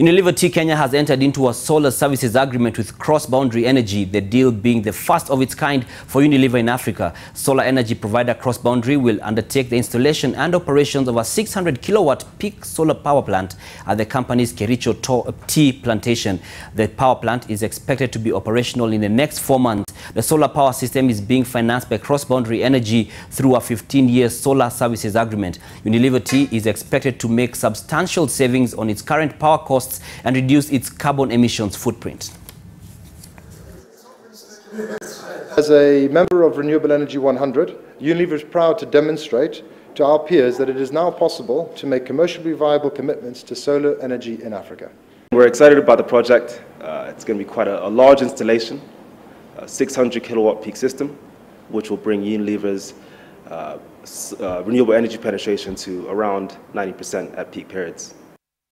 Unilever Tea Kenya has entered into a solar services agreement with Crossboundary Energy, the deal being the first of its kind for Unilever in Africa. Solar energy provider Crossboundary will undertake the installation and operations of a 600 kilowatt peak solar power plant at the company's Kericho tea plantation. The power plant is expected to be operational in the next 4 months. The solar power system is being financed by Crossboundary Energy through a 15-year solar services agreement. Unilever Tea is expected to make substantial savings on its current power costs and reduce its carbon emissions footprint. As a member of Renewable Energy 100, Unilever is proud to demonstrate to our peers that it is now possible to make commercially viable commitments to solar energy in Africa. We're excited about the project. It's going to be quite a large installation, a 600 kilowatt peak system, which will bring Unilever's renewable energy penetration to around 90% at peak periods.